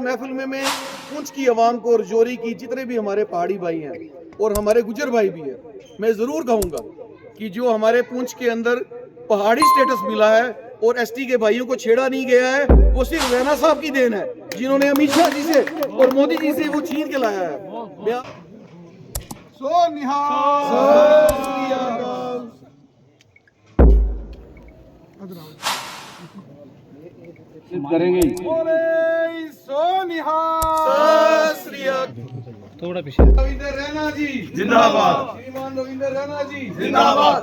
महफिल में मैं पुंछ की आवाम को और जोरी की जितने भी हमारे पहाड़ी भाई हैं और हमारे गुजर भाई भी हैं, मैं ज़रूर कहूँगा कि जो हमारे पुंछ के अंदर पहाड़ी स्टेटस मिला है और एसटी के भाइयों को छेड़ा नहीं गया है, वो सिर्फ रैना साहब की देन है, जिन्होंने अमित शाह जी से और मोदी जी से वो छीन के लाया है। सो करेंगे थोड़ा पीछे। रविंदर रैना जी जिंदाबाद, श्रीमान रविंदर रैना जी जिंदाबाद।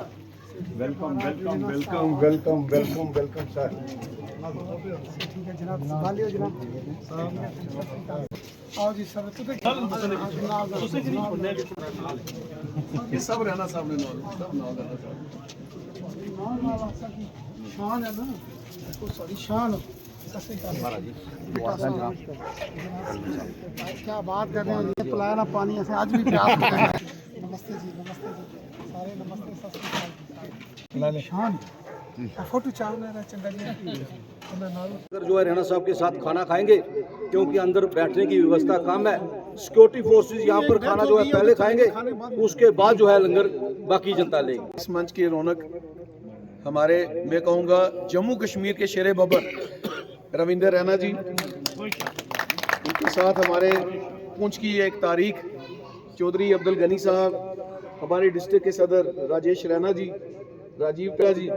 Welcome welcome welcome welcome welcome welcome sir. ठीक है जनाब, संभालिए जनाब। आओ जी सर। ये सब रैना साहब ने शान है ना, तो सॉरी शान। क्या बात कर रहे हैं, पिलाया ना पानी ऐसे आज भी प्यास लगा है। नमस्ते जी, नमस्ते जी, सारे नमस्ते। सत श्री अकाल। शान फोटो चावल चंगा जी। जो है रैना साहब के साथ खाना खाएंगे, क्योंकि अंदर बैठने की व्यवस्था कम है। सिक्योरिटी फोर्सेस यहाँ पर खाना जो है पहले खाएंगे, उसके बाद जो है लंगर बाकी जनता लेगी। इस मंच की रौनक हमारे, मैं कहूँगा, जम्मू कश्मीर के शेरे बबर रविंदर रैना जी, उनके साथ हमारे पुंछ की एक तारीख चौधरी अब्दुल गनी साहब, हमारे डिस्ट्रिक्ट के सदर राजेश रैना जी, राजीव प्या जी,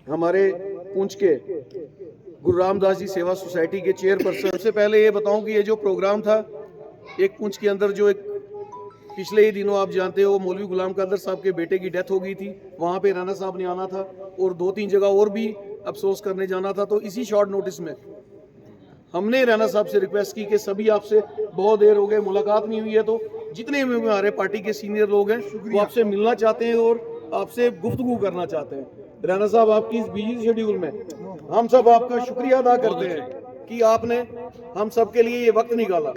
हमारे पुंछ के गुरु रामदास जी सेवा सोसाइटी के चेयरपर्सन। सबसे पहले ये बताऊं कि ये जो प्रोग्राम था, एक पुंछ के अंदर जो एक पिछले ही दिनों आप जानते हो मौलवी गुलाम कादर साहब के बेटे की डेथ हो गई थी, वहाँ पे राणा साहब ने आना था और 2-3 जगह और भी अफसोस करने जाना था। तो इसी शॉर्ट नोटिस में हमने राणा साहब से रिक्वेस्ट की कि सभी आपसे बहुत देर हो गए, मुलाकात नहीं हुई है, तो जितने भी हमारे पार्टी के सीनियर लोग हैं वो आपसे मिलना चाहते हैं और आपसे गुफ्तगू करना चाहते हैं। राणा साहब, आपकी इस बिजी शेड्यूल में हम सब आपका शुक्रिया अदा करते हैं कि आपने हम सब के लिए ये वक्त निकाला।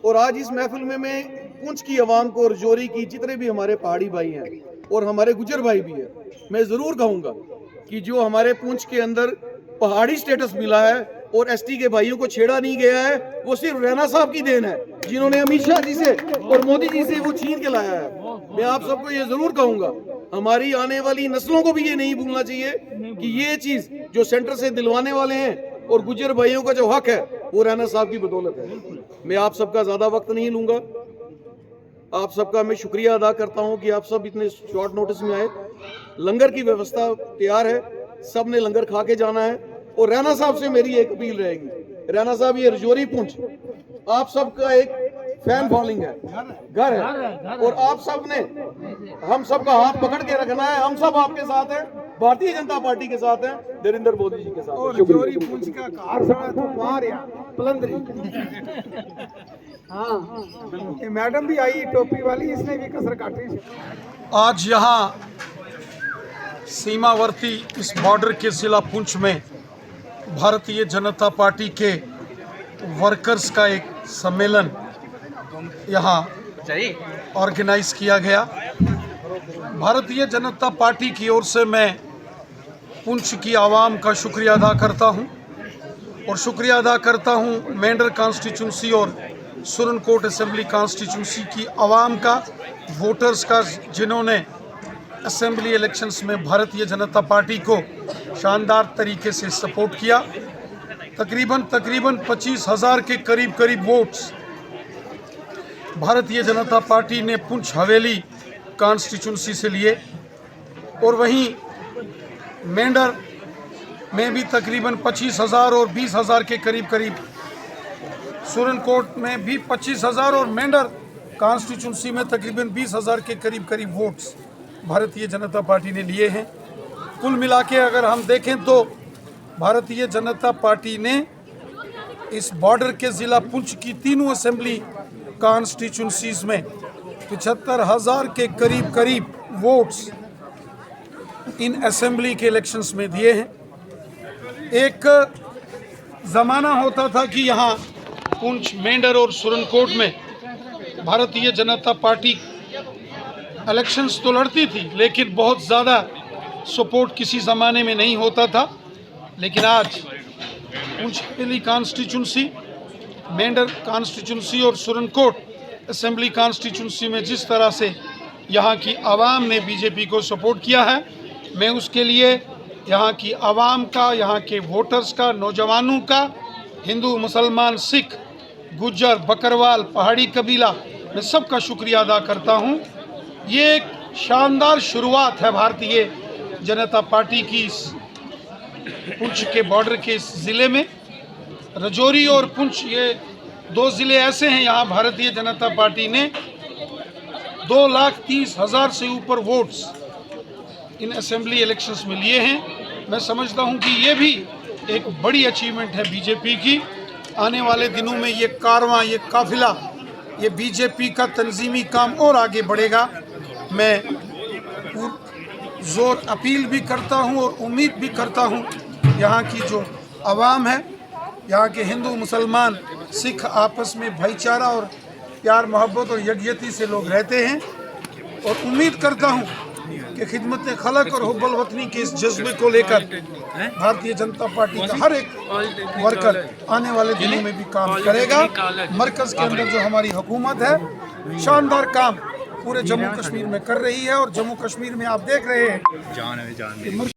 और आज इस महफिल में मैं पुंछ की आवाम को और जोरी की जितने भी हमारे पहाड़ी भाई हैं और हमारे गुजर भाई भी हैं, मैं ज़रूर कहूँगा कि जो हमारे पुंछ के अंदर पहाड़ी स्टेटस मिला है और एसटी के भाइयों को छेड़ा नहीं गया है, वो सिर्फ रैना साहब की देन है, जिन्होंने अमित शाह जी से और मोदी जी से वो छीन के लाया है। मैं आप सबको ये जरूर कहूंगा, हमारी आने वाली नस्लों को भी ये नहीं भूलना चाहिए कि ये चीज जो सेंटर से दिलवाने वाले हैं और गुजर भाइयों का जो हक है वो रैना साहब की बदौलत है। मैं आप सबका ज्यादा वक्त नहीं लूंगा, आप सबका मैं शुक्रिया अदा करता हूं कि आप सब इतने शॉर्ट नोटिस में आए। लंगर की व्यवस्था तैयार है, सब ने लंगर खा के जाना है। और रैना साहब से मेरी एक अपील रहेगी, रैना साहब, ये रजौरी पुंछ आप सबका एक फैन फॉलोइंग है, घर है, और आप सब ने हम सबका हाथ पकड़ के रखना है। हम सब आपके साथ हैं, भारतीय जनता पार्टी के साथ हैं, नरेंद्र मोदी जी के साथ। और रजौरी पुंछ का कार सड़ा तो बाहर या पलंदरी। हाँ, ये मैडम भी आई टोपी वाली, इसने भी कसर काटी। आज यहाँ सीमावर्ती इस बॉर्डर के ज़िला पुंछ में भारतीय जनता पार्टी के वर्कर्स का एक सम्मेलन यहाँ ऑर्गेनाइज किया गया। भारतीय जनता पार्टी की ओर से मैं पुंछ की आवाम का शुक्रिया अदा करता हूँ और शुक्रिया अदा करता हूँ मेंढर कॉन्स्टिट्यूंसी और सुरनकोट असेंबली कॉन्स्टिट्यूंसी की आवाम का, वोटर्स का, जिन्होंने असेंबली इलेक्शंस में भारतीय जनता पार्टी को शानदार तरीके से सपोर्ट किया। तकरीबन 25,000 के करीब वोट्स भारतीय जनता पार्टी ने पुंछ हवेली कॉन्स्टिट्यूंसी से लिए और वहीं मेंढर में भी तकरीबन 25,000 और 20,000 के करीब, सुरनकोट में भी 25,000 और मेंढर कॉन्स्टिट्यूंसी में तकरीबन 20,000 के करीब वोट्स भारतीय जनता पार्टी ने लिए हैं। कुल मिला के अगर हम देखें तो भारतीय जनता पार्टी ने इस बॉर्डर के ज़िला पुंछ की तीनों असेंबली कॉन्स्टिट्यूंसीज में 75,000 के करीब वोट्स इन असेंबली के इलेक्शंस में दिए हैं। एक ज़माना होता था कि यहाँ पुंछ, मेंढर और सुरनकोट में भारतीय जनता पार्टी इलेक्शंस तो लड़ती थी, लेकिन बहुत ज़्यादा सपोर्ट किसी ज़माने में नहीं होता था। लेकिन आज पुंछ हवेली कॉन्स्टिट्यूंसी, मेंढर कॉन्स्टिट्यूंसी और सुरनकोट असेंबली कॉन्स्टिट्यूंसी में जिस तरह से यहाँ की आवाम ने बीजेपी को सपोर्ट किया है, मैं उसके लिए यहाँ की आवाम का, यहाँ के वोटर्स का, नौजवानों का, हिंदू, मुसलमान, सिख, गुज्जर, बकरवाल, पहाड़ी कबीला, मैं सबका शुक्रिया अदा करता हूँ। ये एक शानदार शुरुआत है भारतीय जनता पार्टी की इस पुंछ के बॉर्डर के इस ज़िले में। राजौरी और पुंछ ये 2 ज़िले ऐसे हैं, यहाँ भारतीय जनता पार्टी ने 2,30,000 से ऊपर वोट्स इन असेंबली इलेक्शंस में लिए हैं। मैं समझता हूँ कि ये भी एक बड़ी अचीवमेंट है बीजेपी की। आने वाले दिनों में ये कारवां, ये काफिला, ये बीजेपी का तंजीमी काम और आगे बढ़ेगा। मैं जोर अपील भी करता हूँ और उम्मीद भी करता हूँ यहाँ की जो आवाम है, यहाँ के हिंदू, मुसलमान, सिख आपस में भाईचारा और प्यार, मोहब्बत और यकजहती से लोग रहते हैं, और उम्मीद करता हूँ कि खिदमत खलक और हुब्बुल वतनी के इस जज्बे को लेकर भारतीय जनता पार्टी का हर एक वर्कर आने वाले दिनों में भी काम करेगा। मरकज़ के अंदर जो हमारी हुकूमत है शानदार काम पूरे जम्मू कश्मीर में कर रही है, और जम्मू कश्मीर में आप देख रहे हैं